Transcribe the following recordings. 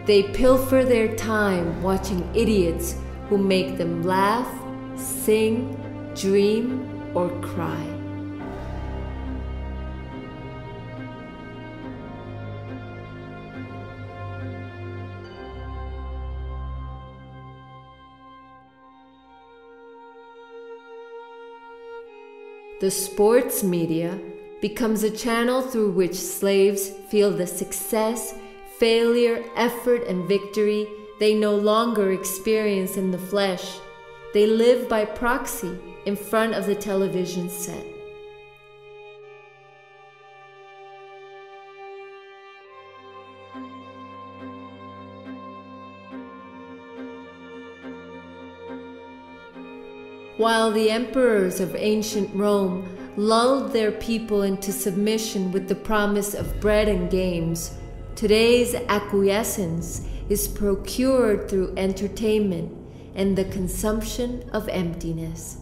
They pilfer their time watching idiots who make them laugh, sing, dream, or cry. The sports media becomes a channel through which slaves feel the success, failure, effort, and victory they no longer experience in the flesh. They live by proxy in front of the television set. While the emperors of ancient Rome lulled their people into submission with the promise of bread and games, today's acquiescence is procured through entertainment and the consumption of emptiness.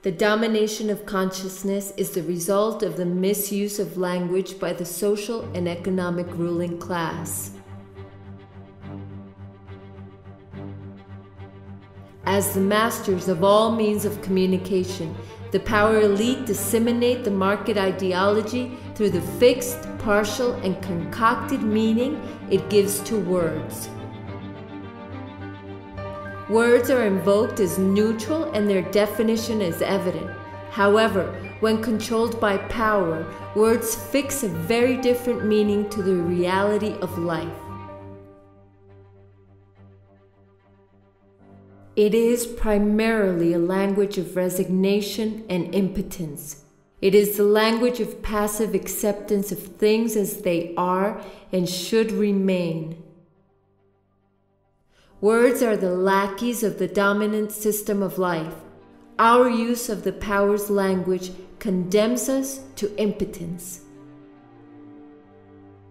The domination of consciousness is the result of the misuse of language by the social and economic ruling class. As the masters of all means of communication, the power elite disseminate the market ideology through the fixed, partial, and concocted meaning it gives to words. Words are invoked as neutral and their definition is evident. However, when controlled by power, words fix a very different meaning to the reality of life. It is primarily a language of resignation and impotence. It is the language of passive acceptance of things as they are and should remain. Words are the lackeys of the dominant system of life. Our use of the power's language condemns us to impotence.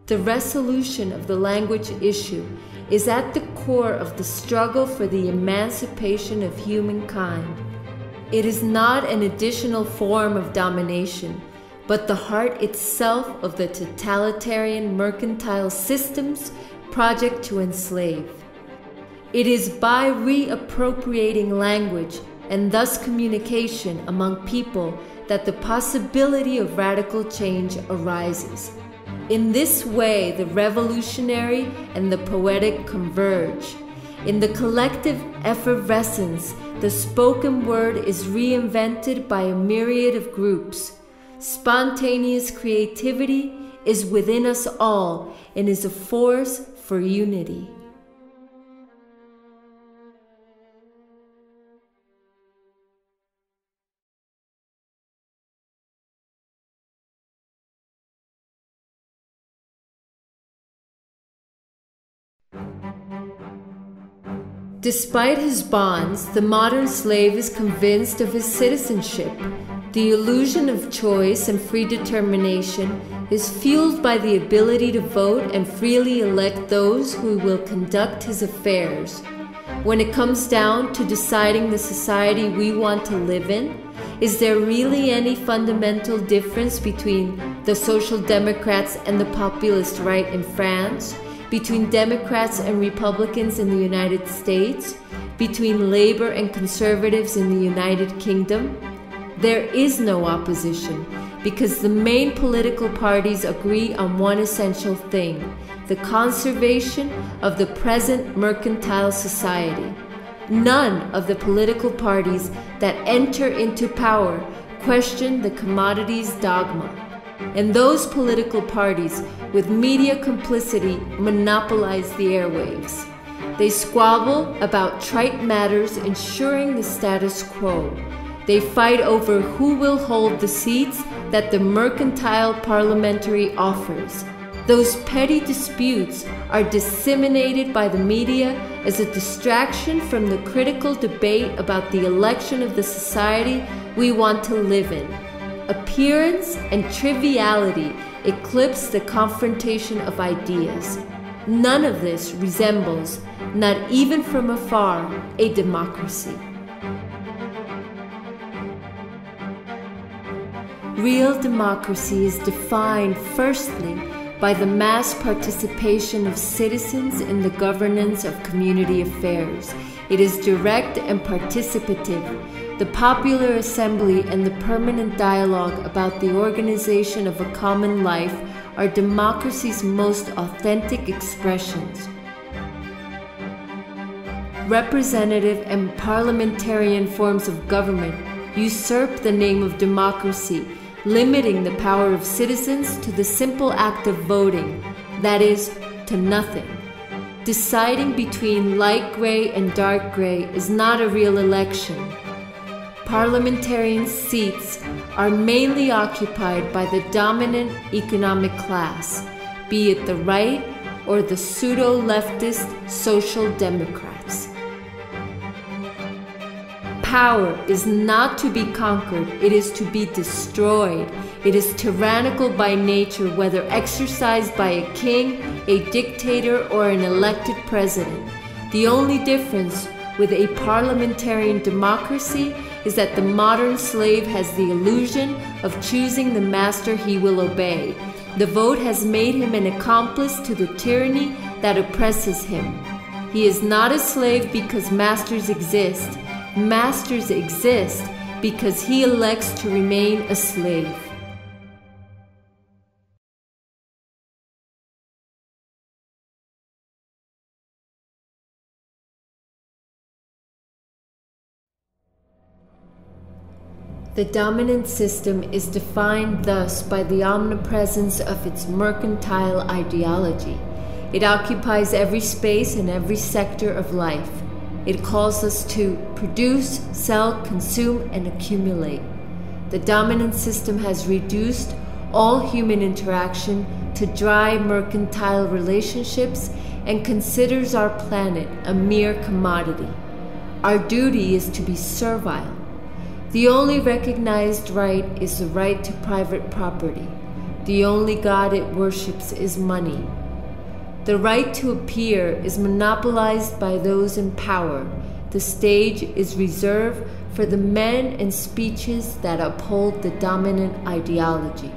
The resolution of the language issue is at the core of the struggle for the emancipation of humankind. It is not an additional form of domination, but the heart itself of the totalitarian mercantile system's project to enslave. It is by reappropriating language and thus communication among people that the possibility of radical change arises. In this way, the revolutionary and the poetic converge. In the collective effervescence, the spoken word is reinvented by a myriad of groups. Spontaneous creativity is within us all and is a force for unity. Despite his bonds, the modern slave is convinced of his citizenship. The illusion of choice and free determination is fueled by the ability to vote and freely elect those who will conduct his affairs. When it comes down to deciding the society we want to live in, is there really any fundamental difference between the Social Democrats and the populist right in France? Between Democrats and Republicans in the United States, between Labor and Conservatives in the United Kingdom? There is no opposition because the main political parties agree on one essential thing: the conservation of the present mercantile society. None of the political parties that enter into power question the commodities dogma. And those political parties with media complicity monopolize the airwaves. They squabble about trite matters, ensuring the status quo. They fight over who will hold the seats that the mercantile parliamentary offers. Those petty disputes are disseminated by the media as a distraction from the critical debate about the election of the society we want to live in. Appearance and triviality eclipse the confrontation of ideas. None of this resembles, not even from afar, a democracy. Real democracy is defined, firstly, by the mass participation of citizens in the governance of community affairs. It is direct and participative. The popular assembly and the permanent dialogue about the organization of a common life are democracy's most authentic expressions. Representative and parliamentarian forms of government usurp the name of democracy, limiting the power of citizens to the simple act of voting, that is, to nothing. Deciding between light gray and dark gray is not a real election. Parliamentarian seats are mainly occupied by the dominant economic class, be it the right or the pseudo-leftist social democrats. Power is not to be conquered, it is to be destroyed. It is tyrannical by nature, whether exercised by a king, a dictator, or an elected president. The only difference with a parliamentarian democracy is that the modern slave has the illusion of choosing the master he will obey. The vote has made him an accomplice to the tyranny that oppresses him. He is not a slave because masters exist. Masters exist because he elects to remain a slave. The dominant system is defined thus by the omnipresence of its mercantile ideology. It occupies every space and every sector of life. It calls us to produce, sell, consume, and accumulate. The dominant system has reduced all human interaction to dry mercantile relationships and considers our planet a mere commodity. Our duty is to be servile. The only recognized right is the right to private property. The only God it worships is money. The right to appear is monopolized by those in power. The stage is reserved for the men and speeches that uphold the dominant ideology.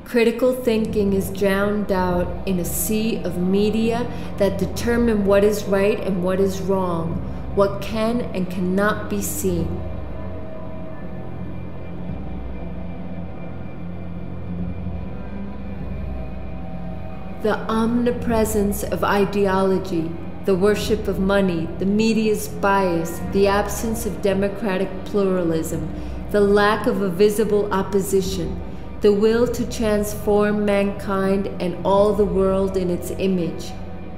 Critical thinking is drowned out in a sea of media that determine what is right and what is wrong, what can and cannot be seen. The omnipresence of ideology, the worship of money, the media's bias, the absence of democratic pluralism, the lack of a visible opposition, the will to transform mankind and all the world in its image,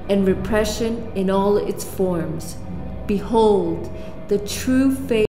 and repression in all its forms. Behold, the true fate